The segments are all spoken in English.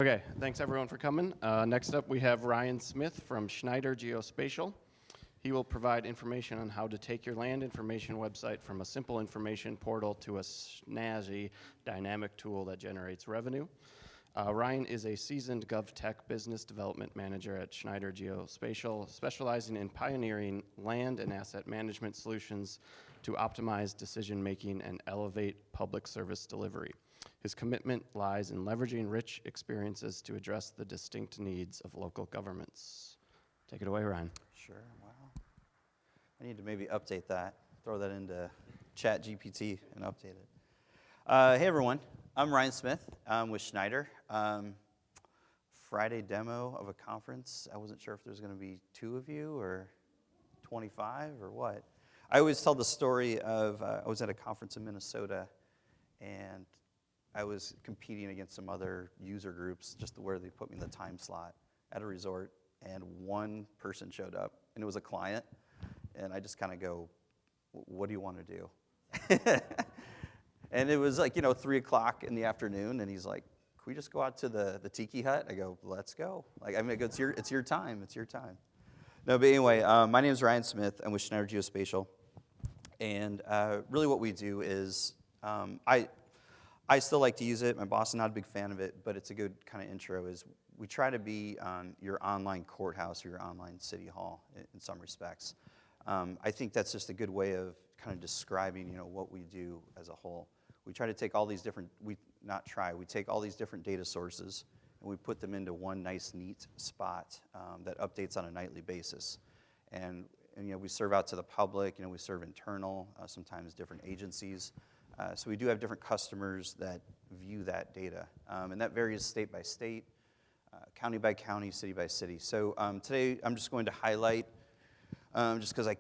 Okay, thanks everyone for coming. Next up, we have Ryan Smith from Schneider Geospatial. He will provide information on how to take your land information website from a simple information portal to a snazzy dynamic tool that generates revenue. Ryan is a seasoned GovTech business development manager at Schneider Geospatial, specializing in pioneering land and asset management solutions to optimize decision-making and elevate public service delivery. His commitment lies in leveraging rich experiences to address the distinct needs of local governments. Take it away, Ryan. Sure, wow. I need to maybe update that, throw that into ChatGPT and update it. Hey everyone, I'm Ryan Smith. I'm with Schneider. Friday demo of a conference. I wasn't sure if there's going to be 2 of you or 25 or what. I always tell the story of I was at a conference in Minnesota and I was competing against some other user groups just where they put me in the time slot at a resort, and one person showed up, and it was a client, and I just kind of go, what do you want to do? And it was like, 3 o'clock in the afternoon, and he's like, can we just go out to the tiki hut? I go, let's go. It's your time, it's your time. No, but anyway, my name is Ryan Smith. I'm with Schneider Geospatial, and really what we do is, I still like to use it. My boss is not a big fan of it, but it's a good kind of intro. Is we try to be your online courthouse or your online city hall in some respects. I think that's just a good way of kind of describing, what we do as a whole. We try to take all these different, we take all these different data sources and we put them into one nice, neat spot that updates on a nightly basis. And we serve out to the public. We serve internal, sometimes different agencies. So we do have different customers that view that data. And that varies state by state, county by county, city by city. So today I'm just going to highlight, just because I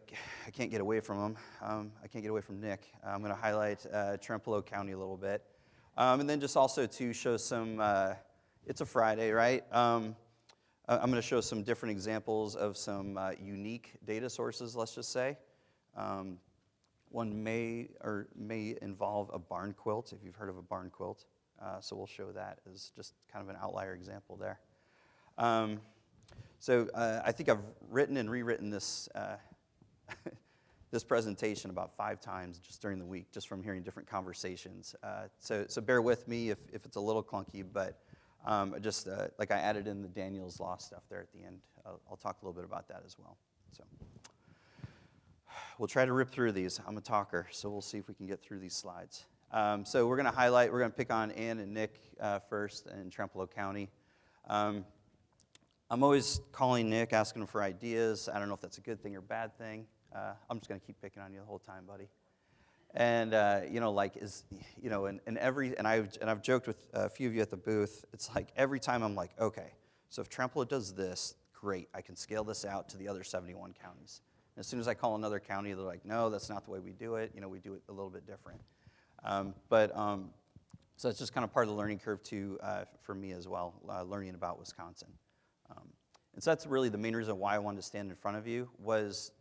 can't get away from them, I can't get away from Nick, I'm going to highlight Trempealeau County a little bit. And then just also to show some, it's a Friday, right? I'm going to show some different examples of some unique data sources, let's just say. One may involve a barn quilt, if you've heard of a barn quilt. So we'll show that as just kind of an outlier example there. So I think I've written and rewritten this this presentation about 5 times just during the week, just from hearing different conversations. So bear with me if it's a little clunky, but just like I added in the Daniel's Law stuff there at the end. I'll talk a little bit about that as well. So. We'll try to rip through these. I'm a talker, so we'll see if we can get through these slides. So we're going to pick on Ann and Nick first in Trempealeau County. I'm always calling Nick, asking him for ideas. I don't know if that's a good thing or bad thing. I'm just going to keep picking on you the whole time, buddy. And I've joked with a few of you at the booth. It's like every time I'm like, okay, so if Trempealeau does this, great. I can scale this out to the other 71 counties. As soon as I call another county, they're like, no, that's not the way we do it. We do it a little bit different. So it's just kind of part of the learning curve, too, for me as well, learning about Wisconsin. And so that's really the main reason why I wanted to stand in front of you was,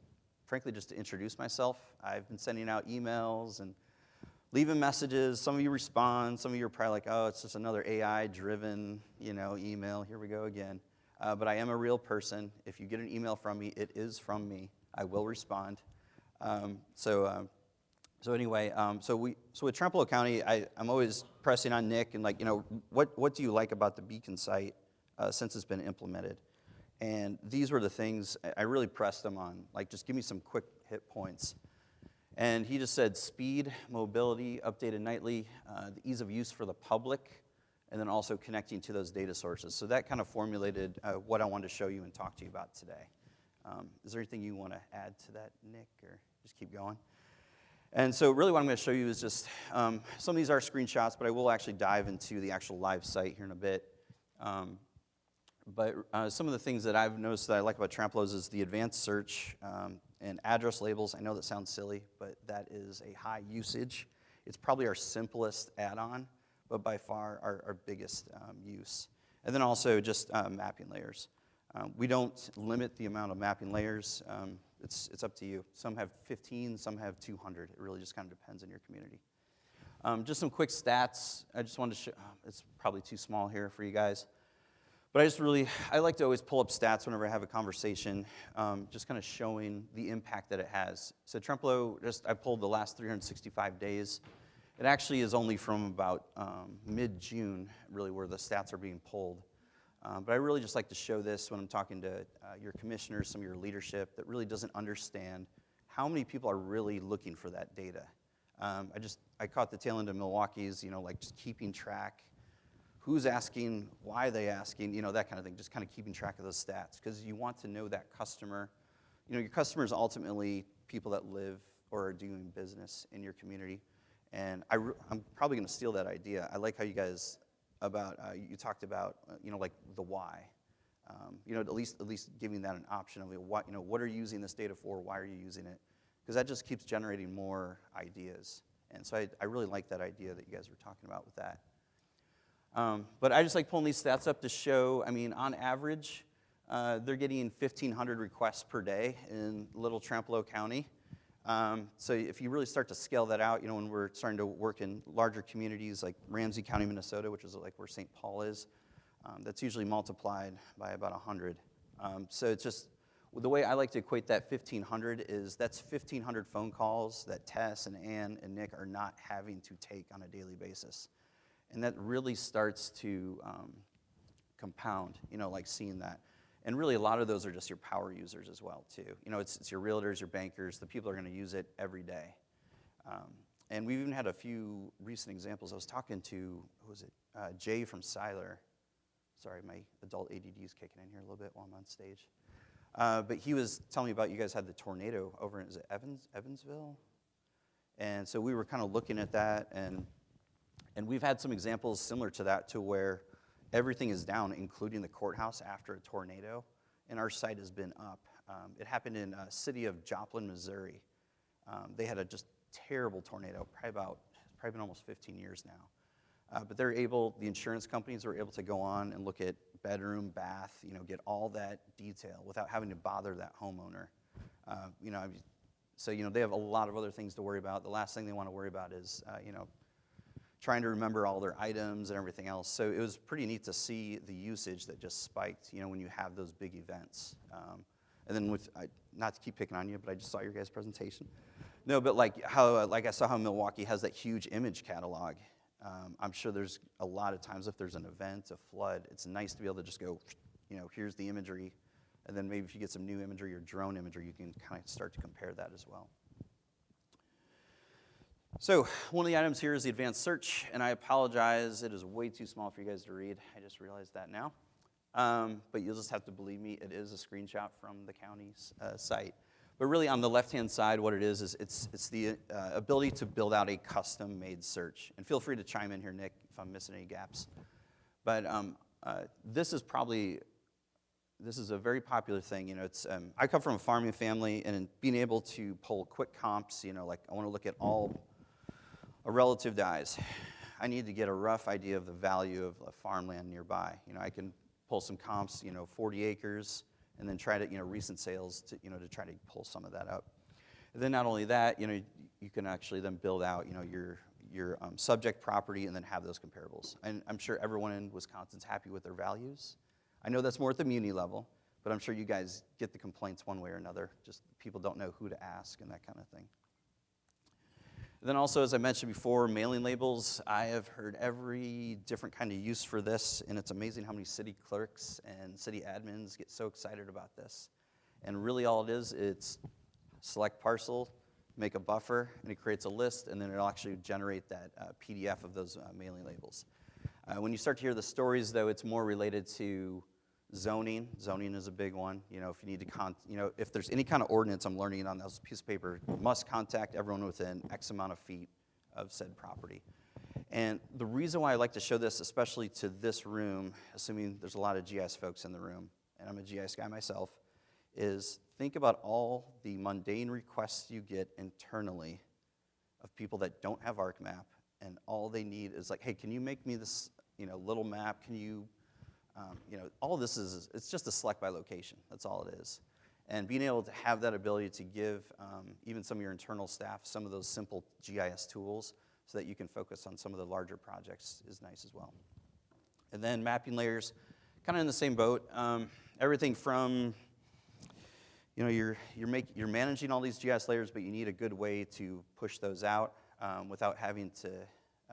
frankly, just to introduce myself. I've been sending out emails and leaving messages. Some of you respond. Some of you are probably like, oh, it's just another AI-driven, email. Here we go again. But I am a real person. If you get an email from me, it is from me. I will respond. So with Trempealeau County, I'm always pressing on Nick and what do you like about the beacon site since it's been implemented? And these were the things I really pressed him on, just give me some quick hit points. And he just said speed, mobility, updated nightly, the ease of use for the public, and then also connecting to those data sources. So that kind of formulated what I wanted to show you and talk to you about today. Is there anything you want to add to that, Nick, or just keep going? And so really what I'm going to show you is just, some of these are screenshots, but I will actually dive into the actual live site here in a bit. But some of the things that I've noticed that I like about Trempealeau's is the advanced search and address labels. I know that sounds silly, but that is a high usage. It's probably our simplest add-on, but by far our biggest use. And then also just mapping layers. We don't limit the amount of mapping layers. It's up to you. Some have 15, some have 200. It really just kind of depends on your community. Just some quick stats. I just wanted to show, it's probably too small here for you guys. But I like to always pull up stats whenever I have a conversation, just kind of showing the impact that it has. So Tremplo, I pulled the last 365 days. It actually is only from about mid-June, really, where the stats are being pulled. But I really just like to show this when I'm talking to your commissioners, some of your leadership that really doesn't understand how many people are really looking for that data. I caught the tail end of Milwaukee's, like just keeping track. Who's asking, why are they asking, that kind of thing, just kind of keeping track of those stats, because you want to know that customer. Your customer is ultimately people that live or are doing business in your community, and I'm probably going to steal that idea. I like how you guys, you talked about, like the why, at least giving that an option of what are you using this data for, why are you using it, because that just keeps generating more ideas, and so I really like that idea that you guys were talking about with that. But I just like pulling these stats up to show, on average, they're getting 1,500 requests per day in Little Tremplo County. So if you really start to scale that out, when we're starting to work in larger communities like Ramsey County, Minnesota, which is like where St. Paul is, that's usually multiplied by about 100. So it's just, the way I like to equate that 1,500 is that's 1,500 phone calls that Tess and Ann and Nick are not having to take on a daily basis. And that really starts to compound, like seeing that. And really a lot of those are just your power users as well, too. It's your realtors, your bankers, the people that are going to use it every day. And we've even had a few recent examples. I was talking to, Jay from Siler. Sorry, my adult ADD is kicking in here a little bit while I'm on stage. But he was telling me about you guys had the tornado over in, Evansville? And so we were kind of looking at that, and we've had some examples similar to that, to where everything is down, including the courthouse after a tornado, and our site has been up. It happened in the city of Joplin, Missouri. They had a just terrible tornado, probably been almost 15 years now. But the insurance companies were able to go on and look at bedroom, bath, get all that detail without having to bother that homeowner. So they have a lot of other things to worry about. The last thing they want to worry about is, trying to remember all their items and everything else. So it was pretty neat to see the usage that just spiked, when you have those big events. And then not to keep picking on you, but I just saw your guys' presentation. No, but like I saw how Milwaukee has that huge image catalog. I'm sure there's a lot of times if there's an event, a flood, it's nice to be able to just go, here's the imagery. And then maybe if you get some new imagery or drone imagery, you can kind of start to compare that as well. So one of the items here is the advanced search, and I apologize, it is way too small for you guys to read. I just realized that now. But you'll just have to believe me, it is a screenshot from the county's site. But really on the left-hand side, what it is it's the ability to build out a custom-made search. And feel free to chime in here, Nick, if I'm missing any gaps. But this is a very popular thing. I come from a farming family, and being able to pull quick comps, like I want to look at all a relative dies. I need to get a rough idea of the value of a farmland nearby. I can pull some comps, 40 acres, and then try to, recent sales to try to pull some of that up. And then not only that, you can actually then build out, your subject property and then have those comparables. And I'm sure everyone in Wisconsin's happy with their values. I know that's more at the muni level, but I'm sure you guys get the complaints one way or another. Just people don't know who to ask and that kind of thing. Then also, as I mentioned before, mailing labels. I have heard every different kind of use for this, and it's amazing how many city clerks and city admins get so excited about this. And really all it is, it's select parcel, make a buffer, and it creates a list, and then it'll actually generate that PDF of those mailing labels. When you start to hear the stories, though, it's more related to zoning. Zoning is a big one. If you need to, if there's any kind of ordinance I'm learning on this piece of paper, you must contact everyone within X amount of feet of said property. And the reason why I like to show this, especially to this room, assuming there's a lot of GIS folks in the room, and I'm a GIS guy myself, is think about all the mundane requests you get internally of people that don't have ArcMap, and all they need is like, hey, can you make me this, little map? Can you, all this is, it's just a select by location. That's all it is. And being able to have that ability to give even some of your internal staff some of those simple GIS tools so that you can focus on some of the larger projects is nice as well. And then mapping layers kind of in the same boat. Everything from, you know, you're managing all these GIS layers, but you need a good way to push those out without having to,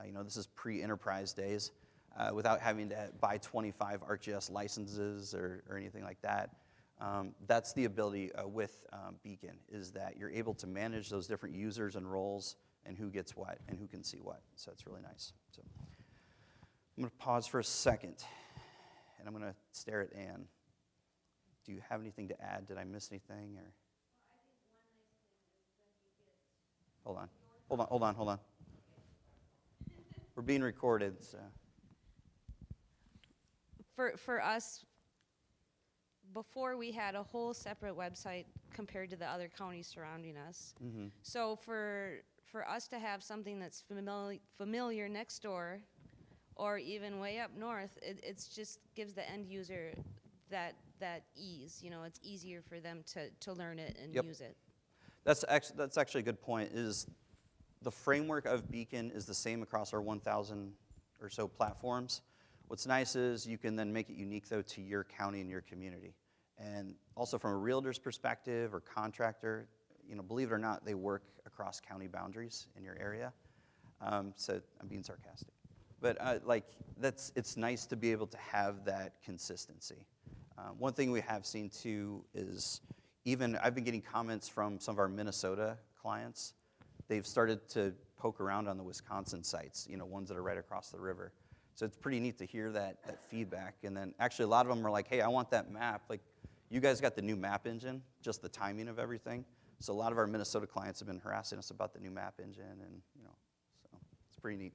you know, this is pre-enterprise days, without having to buy 25 ArcGIS licenses or anything like that. That's the ability with Beacon, is that you're able to manage those different users and roles and who gets what and who can see what. So it's really nice. So I'm going to pause for a second, and I'm going to stare at Ann. Do you have anything to add? Did I miss anything? Or hold on. We're being recorded, so. For us, before we had a whole separate website compared to the other counties surrounding us. Mm-hmm. So for us to have something that's familiar next door, or even way up north, it's just gives the end user that ease. You know, it's easier for them to learn it and use it. That's actually a good point. Is the framework of Beacon is the same across our 1,000 or so platforms. What's nice is you can then make it unique, though, to your county and your community. And also from a realtor's perspective or contractor, you know, believe it or not, they work across county boundaries in your area. So I'm being sarcastic. But it's nice to be able to have that consistency. One thing we have seen, too, is I've been getting comments from some of our Minnesota clients. They've started to poke around on the Wisconsin sites, you know, ones that are right across the river. So it's pretty neat to hear that feedback. And then actually a lot of them are like, hey, I want that map. Like, you guys got the new map engine, just the timing of everything. So a lot of our Minnesota clients have been harassing us about the new map engine, and you know, so it's pretty neat.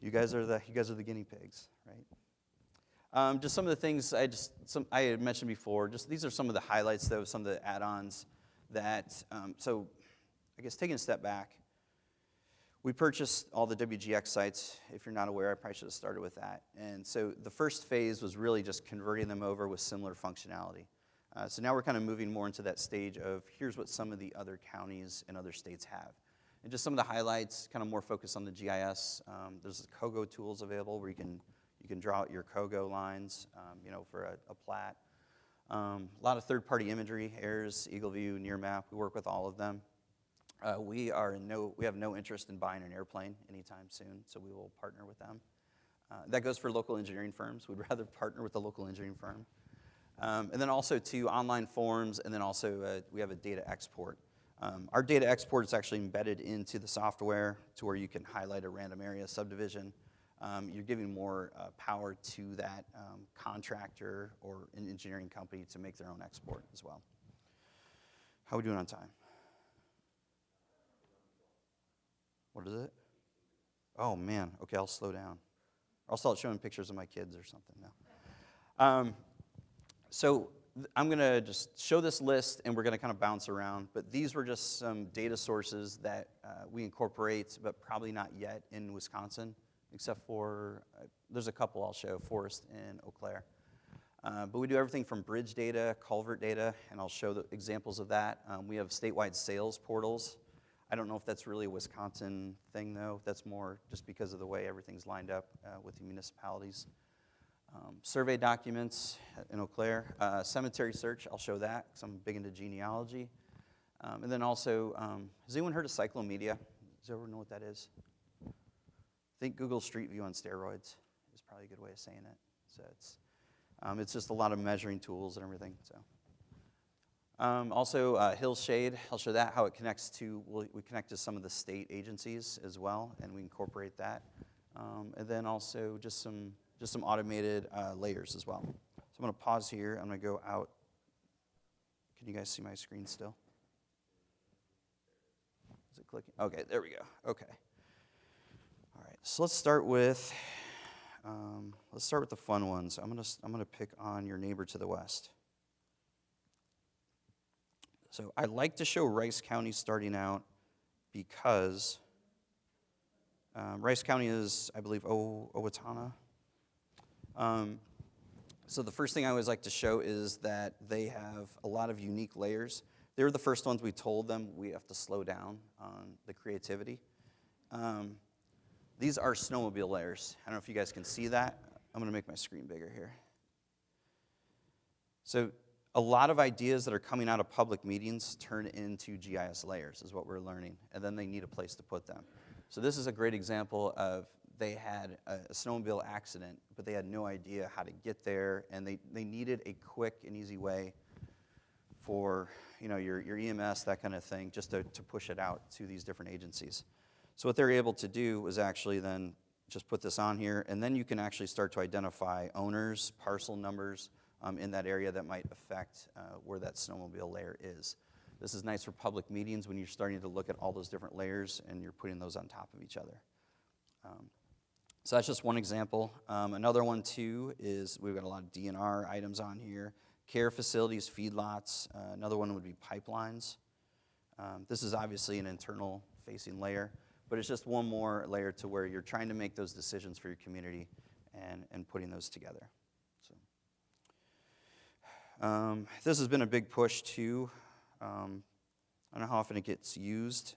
You guys are the guinea pigs, right? Just some of the things I had mentioned before. Just these are some of the highlights, though, some of the add-ons that. So I guess taking a step back, we purchased all the WGX sites. If you're not aware, I probably should have started with that. And so the first phase was really just converting them over with similar functionality. So now we're kind of moving more into that stage of here's what some of the other counties and other states have. And just some of the highlights, kind of more focused on the GIS. There's COGO tools available where you can draw out your COGO lines, you know, for a plat. A lot of third-party imagery, AIRS, EagleView, NearMap. We work with all of them. We have no interest in buying an airplane anytime soon, so we will partner with them. That goes for local engineering firms. We'd rather partner with a local engineering firm. And then also to online forms, and then also we have a data export. Our data export is actually embedded into the software to where you can highlight a random area subdivision. You're giving more power to that contractor or an engineering company to make their own export as well. How are we doing on time? What is it? Oh, man. Okay, I'll slow down. I'll start showing pictures of my kids or something now. So I'm going to just show this list, and we're going to kind of bounce around. But these were just some data sources that we incorporate, but probably not yet in Wisconsin, except for there's a couple I'll show, Forest and Eau Claire. But we do everything from bridge data, culvert data, and I'll show the examples of that. We have statewide sales portals. I don't know if that's really a Wisconsin thing, though. That's more just because of the way everything's lined up with the municipalities. Survey documents in Eau Claire. Cemetery search, I'll show that because I'm big into genealogy. And then also, has anyone heard of cyclomedia? Does everyone know what that is? I think Google Street View on steroids is probably a good way of saying it. So it's just a lot of measuring tools and everything. So. Also, Hill Shade, I'll show that, how it connects to, we connect to some of the state agencies as well, and we incorporate that. And then also just some automated layers as well. So I'm going to pause here. I'm going to go out. Can you guys see my screen still? Is it clicking? Okay, there we go. Okay. All right, so let's start with the fun ones. I'm going to pick on your neighbor to the west. So I like to show Rice County starting out because Rice County is, I believe, Owatonna. So the first thing I always like to show is that they have a lot of unique layers. They were the first ones we told them we have to slow down on the creativity. These are snowmobile layers. I don't know if you guys can see that. I'm going to make my screen bigger here. So a lot of ideas that are coming out of public meetings turn into GIS layers, is what we're learning, and then they need a place to put them. So this is a great example of they had a snowmobile accident, but they had no idea how to get there, and they needed a quick and easy way for your EMS, that kind of thing, just to push it out to these different agencies. So what they're able to do is actually then just put this on here, and then you can actually start to identify owners, parcel numbers in that area that might affect where that snowmobile layer is. This is nice for public meetings when you're starting to look at all those different layers and you're putting those on top of each other. So that's just one example. Another one too is we've got a lot of DNR items on here. Care facilities, feedlots. Another one would be pipelines. This is obviously an internal facing layer, but it's just one more layer to where you're trying to make those decisions for your community and putting those together. So, this has been a big push too. I don't know how often it gets used,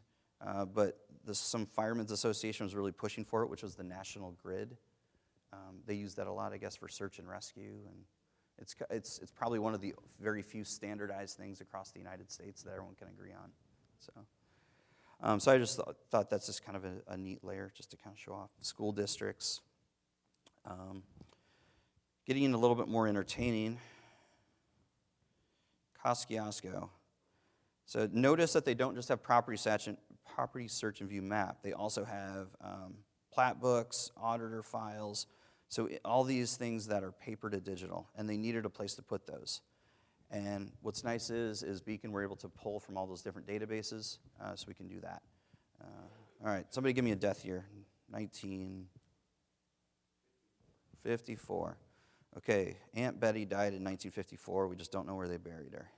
but some Firemen's Association was really pushing for it, which was the national grid. They use that a lot, I guess, for search and rescue, and it's probably one of the very few standardized things across the United States that everyone can agree on. So I just thought that's just kind of a neat layer just to kind of show off school districts. Getting in a little bit more entertaining, Kosciuszko. So notice that they don't just have property search and view map. They also have plat books, auditor files, so all these things that are paper to digital, and they needed a place to put those. And what's nice is Beacon, we're able to pull from all those different databases, so we can do that. All right, somebody give me a death year. 1954. Okay, Aunt Betty died in 1954. We just don't know where they buried her.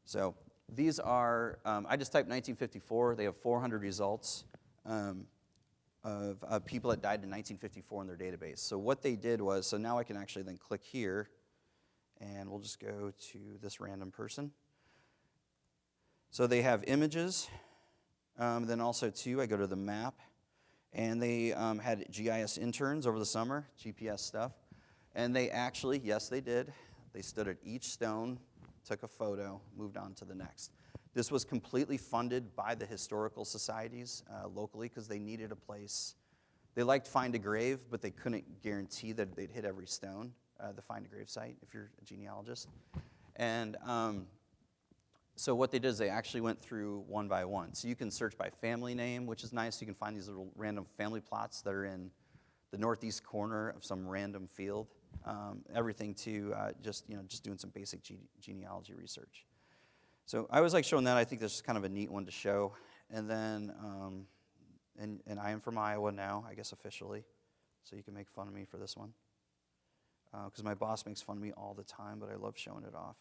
So these are, I just typed 1954. They have 400 results of people that died in 1954 in their database. So what they did was, so now I can actually then click here, and we'll just go to this random person. So they have images. Then also, too, I go to the map. And they had GIS interns over the summer, GPS stuff. And they actually, yes, they did. They stood at each stone, took a photo, moved on to the next. This was completely funded by the historical societies locally because they needed a place. They liked Find a Grave, but they couldn't guarantee that they'd hit every stone, the Find a Grave site, if you're a genealogist. And so what they did is they actually went through one by one. So you can search by family name, which is nice. You can find these little random family plots that are in the northeast corner of some random field. Everything to just doing some basic genealogy research. So I always like showing that. I think this is kind of a neat one to show. And then, and I am from Iowa now, I guess officially. So you can make fun of me for this one. Because my boss makes fun of me all the time, but I love showing it off.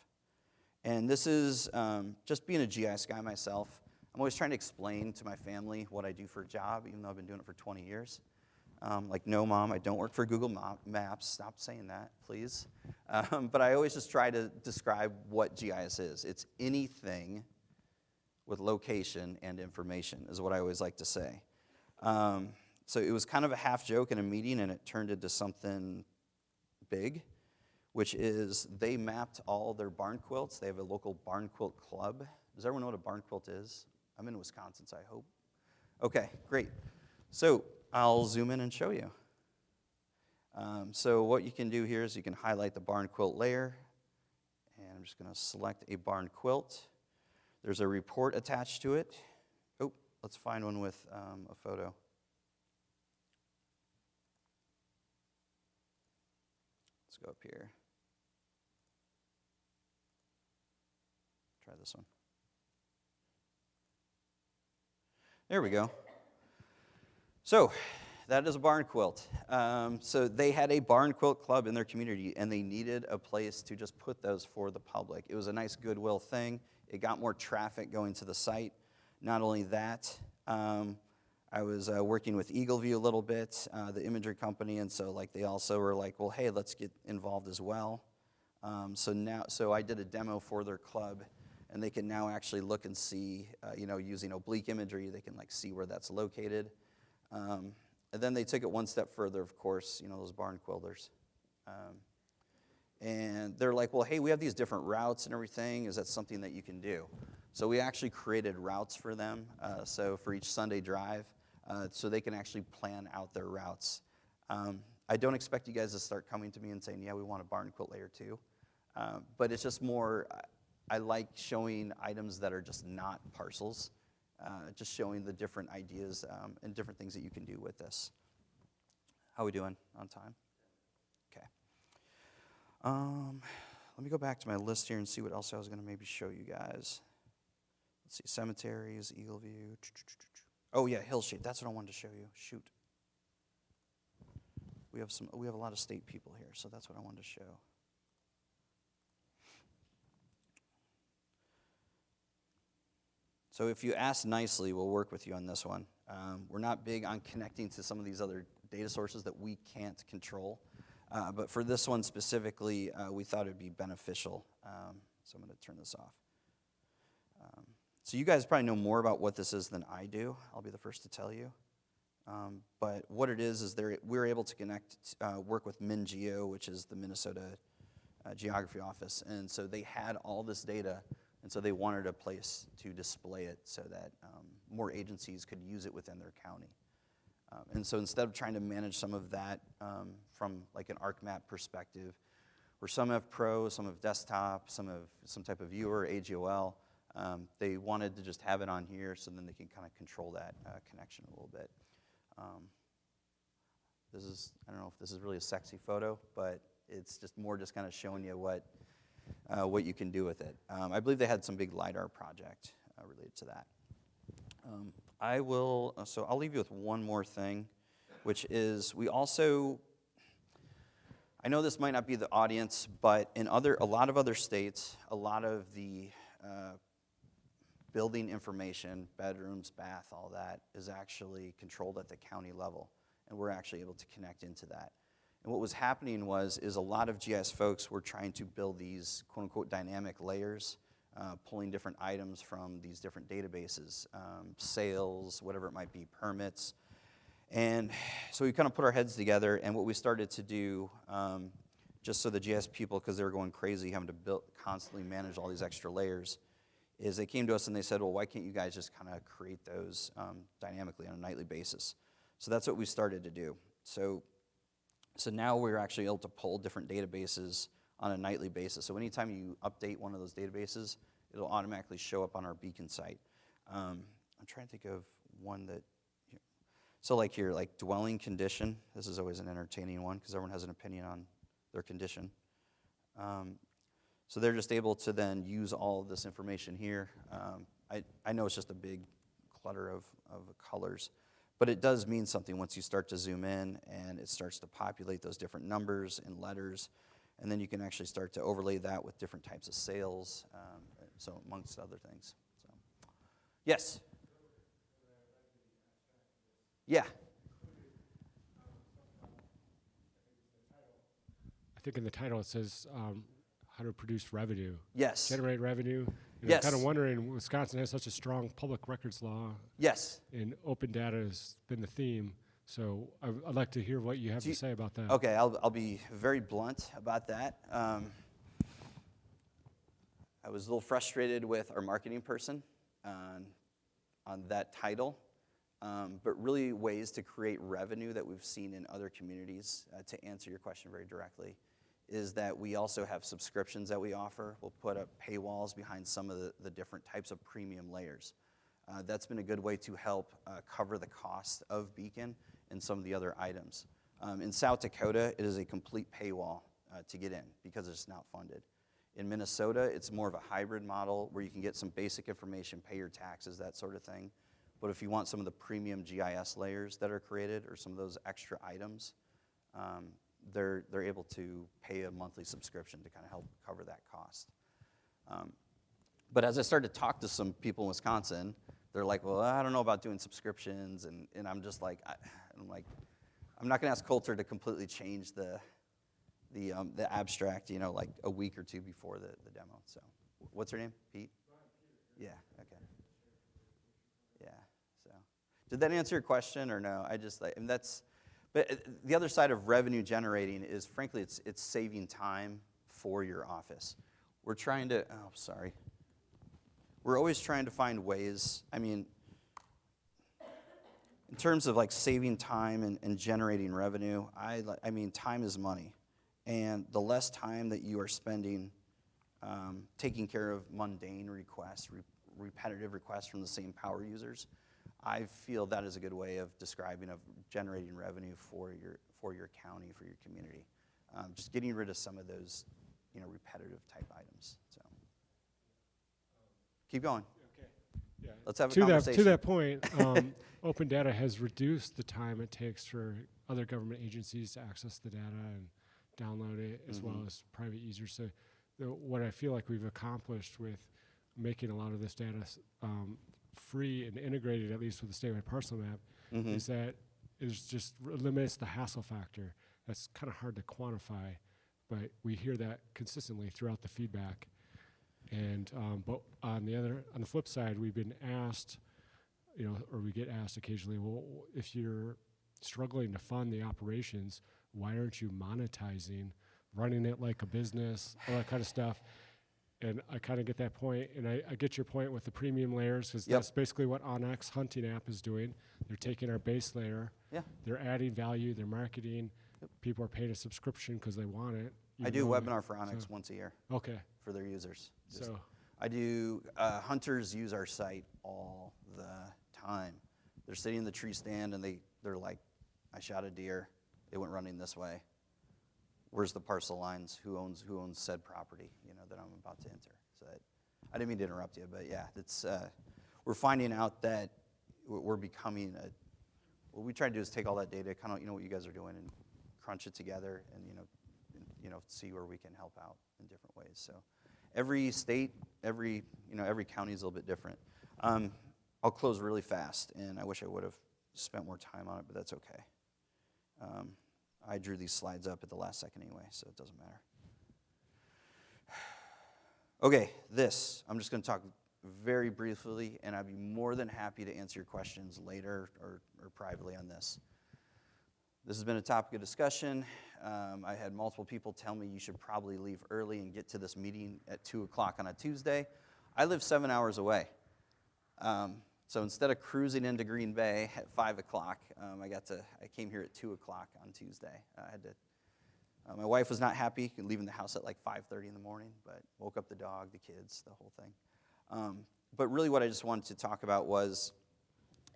And this is just being a GIS guy myself. I'm always trying to explain to my family what I do for a job, even though I've been doing it for 20 years. Like, no, Mom, I don't work for Google Maps. Stop saying that, please. But I always just try to describe what GIS is. It's anything with location and information, is what I always like to say. So it was kind of a half joke in a meeting, and it turned into something big, which is they mapped all their barn quilts. They have a local barn quilt club. Does everyone know what a barn quilt is? I'm in Wisconsin, so I hope. Okay, great. So I'll zoom in and show you. So what you can do here is you can highlight the barn quilt layer, and I'm just going to select a barn quilt. There's a report attached to it. Oh, let's find one with a photo. Let's go up here. Try this one. There we go. So that is a barn quilt. So they had a barn quilt club in their community, and they needed a place to just put those for the public. It was a nice goodwill thing. It got more traffic going to the site. Not only that, I was working with Eagleview a little bit, the imagery company, and so they also were like, well, hey, let's get involved as well. So I did a demo for their club, and they can now actually look and see, using oblique imagery, they can see where that's located. And then they took it one step further, of course, those barn quilters. And they're like, well, hey, we have these different routes and everything. Is that something that you can do? So we actually created routes for them, so for each Sunday drive, so they can actually plan out their routes. I don't expect you guys to start coming to me and saying, yeah, we want a barn quilt layer too. But it's just more, I like showing items that are just not parcels, just showing the different ideas and different things that you can do with this. How are we doing on time? Okay. Let me go back to my list here and see what else I was going to maybe show you guys. Let's see, cemeteries, Eagle View. Oh yeah, hill shade. That's what I wanted to show you. Shoot. We have a lot of state people here, so that's what I wanted to show. So if you ask nicely, we'll work with you on this one. We're not big on connecting to some of these other data sources that we can't control. But for this one specifically, we thought it would be beneficial. So I'm going to turn this off. So you guys probably know more about what this is than I do. I'll be the first to tell you. But what it is we're able to connect, work with MinGeo, which is the Minnesota Geography Office. And so they had all this data, and so they wanted a place to display it so that more agencies could use it within their county. And so instead of trying to manage some of that from like an ArcMap perspective, where some have Pro, some have desktop, some have some type of viewer, AGOL, they wanted to just have it on here so then they can kind of control that connection a little bit. I don't know if this is really a sexy photo, but it's just more just kind of showing you what you can do with it. I believe they had some big LiDAR project related to that. So I'll leave you with one more thing, which is we also, I know this might not be the audience, but in a lot of other states, a lot of the building information, bedrooms, bath, all that, is actually controlled at the county level, and we're actually able to connect into that. And what was happening is a lot of GIS folks were trying to build these quote-unquote dynamic layers, pulling different items from these different databases, sales, whatever it might be, permits. And so we kind of put our heads together, and what we started to do, just so the GIS people, because they were going crazy having to constantly manage all these extra layers, is they came to us and they said, well, why can't you guys just kind of create those dynamically on a nightly basis? So that's what we started to do. So now we're actually able to pull different databases on a nightly basis. So anytime you update one of those databases, it'll automatically show up on our beacon site. I'm trying to think of one that, so like here, like dwelling condition. This is always an entertaining one because everyone has an opinion on their condition. So they're just able to then use all of this information here. I know it's just a big clutter of colors, but it does mean something once you start to zoom in and it starts to populate those different numbers and letters, and then you can actually start to overlay that with different types of sales, so amongst other things. So, yes? Yeah. I think in the title it says how to produce revenue. Yes. Generate revenue. Yes. I'm kind of wondering, Wisconsin has such a strong public records law. Yes. And open data has been the theme. So I'd like to hear what you have to say about that. Okay, I'll be very blunt about that. I was a little frustrated with our marketing person on that title, but really ways to create revenue that we've seen in other communities, to answer your question very directly, is that we also have subscriptions that we offer. We'll put up paywalls behind some of the different types of premium layers. That's been a good way to help cover the cost of Beacon and some of the other items. In South Dakota, it is a complete paywall to get in because it's not funded. In Minnesota, it's more of a hybrid model where you can get some basic information, pay your taxes, that sort of thing. But if you want some of the premium GIS layers that are created or some of those extra items, they're able to pay a monthly subscription to kind of help cover that cost. But as I started to talk to some people in Wisconsin, they're like, well, I don't know about doing subscriptions, and I'm just like, I'm not going to ask Coulter to completely change the abstract, like a week or two before the demo. So, what's her name? Pete? Yeah. Okay. Yeah. So, did that answer your question or no? But the other side of revenue generating is, frankly, it's saving time, for your office. We're trying to, we're always trying to find ways, I mean, in terms of like saving time and generating revenue, I mean, time is money. And the less time that you are spending taking care of mundane requests, repetitive requests from the same power users, I feel that is a good way of describing of generating revenue for your county, for your community. Just getting rid of some of those, repetitive type items. So keep going. Okay. Yeah. Let's have a To conversation. that point, open data has reduced the time it takes for other government agencies to access the data and download it, as well as private users. So what I feel like we've accomplished with making a lot of this data free and integrated, at least with the statewide parcel map, is that it just eliminates the hassle factor. That's kind of hard to quantify, but we hear that consistently throughout the feedback. And but on the flip side, we've been asked, or we get asked occasionally, well, if you're struggling to fund the operations, why aren't you monetizing, running it like a business, all that kind of stuff? And I kind of get that point, and I get your point with the premium layers, because that's basically what Onyx Hunting app is doing. They're taking our base layer, they're adding value, they're marketing. People are paying a subscription because they want it. I do a webinar for Onyx once a year. Okay. For their users. So I do, hunters use our site all the time. They're sitting in the tree stand and they're like, I shot a deer, it went running this way. Where's the parcel lines? Who owns said property, that I'm about to enter? So I didn't mean to interrupt you, but yeah, it's we're finding out that we're becoming what we try to do is take all that data, kind of what you guys are doing, and crunch it together, and see where we can help out in different ways. So every state, every county is a little bit different. I'll close really fast, and I wish I would have spent more time on it, but that's okay. I drew these slides up at the last second anyway, so it doesn't matter. Okay, I'm just going to talk very briefly, and I'd be more than happy to answer your questions later or privately on this. This has been a topic of discussion. I had multiple people tell me you should probably leave early and get to this meeting at 2 o'clock on a Tuesday. I live 7 hours away. So instead of cruising into Green Bay at 5 o'clock, I came here at 2 o'clock on Tuesday. My wife was not happy leaving the house at like 5:30 in the morning, but woke up the dog, the kids, the whole thing. But really what I just wanted to talk about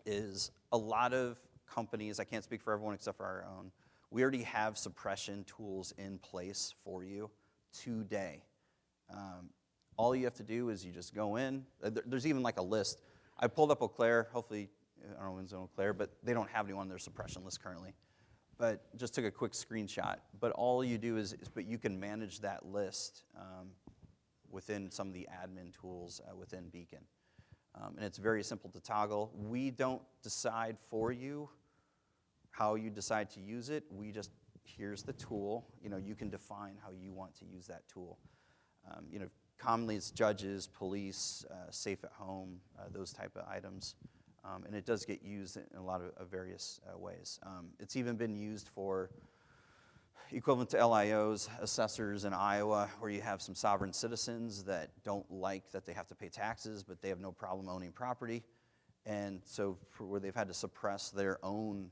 is a lot of companies, I can't speak for everyone except for our own, we already have suppression tools in place for you today. All you have to do is you just go in. There's even like a list. I pulled up Eau Claire. Hopefully, I don't know when's in Eau Claire, but they don't have anyone on their suppression list currently. But just took a quick screenshot. But all you do but you can manage that list within some of the admin tools within Beacon. And it's very simple to toggle. We don't decide for you how you decide to use it. Here's the tool. You can define how you want to use that tool. Commonly it's judges, police, safe at home, those type of items. And it does get used in a lot of various ways. It's even been used for equivalent to LIOs, assessors in Iowa, where you have some sovereign citizens that don't like that they have to pay taxes, but they have no problem owning property. And so where they've had to suppress their own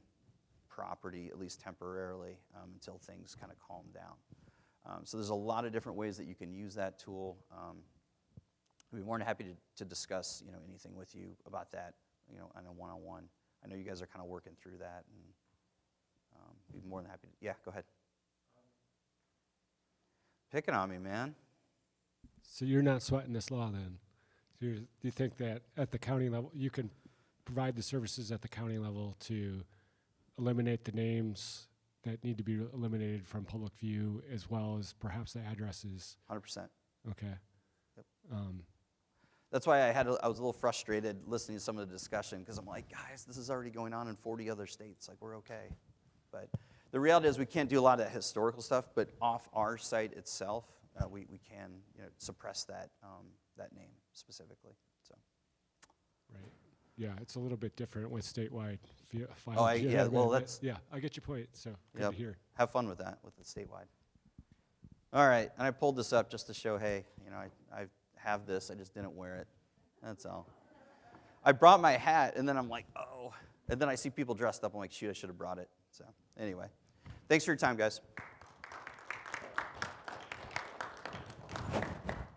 property, at least temporarily, until things kind of calm down. So there's a lot of different ways that you can use that tool. I'd be more than happy to discuss anything with you about that on a one-on-one. I know you guys are kind of working through that, and be more than happy to. Yeah, go ahead. Picking on me, man. So you're not sweating this law then? Do you think that at the county level, you can provide the services at the county level to eliminate the names that need to be eliminated from public view, as well as perhaps the addresses? 100%. Okay. Yep. That's why I was a little frustrated listening to some of the discussion, because I'm like, guys, this is already going on in 40 other states. Like, we're okay. But the reality is we can't do a lot of that historical stuff, but off our site itself, we can suppress that name specifically. So. Right. Yeah, it's a little bit different with statewide files. Oh, yeah. Well, that's I get your point. So good to hear. Have fun with that with the statewide. All right, and I pulled this up just to show, hey, you know, I have this, I just didn't wear it. That's all. I brought my hat, and then I'm like, oh. And then I see people dressed up, I'm like, shoot, I should have brought it. So anyway, thanks for your time, guys.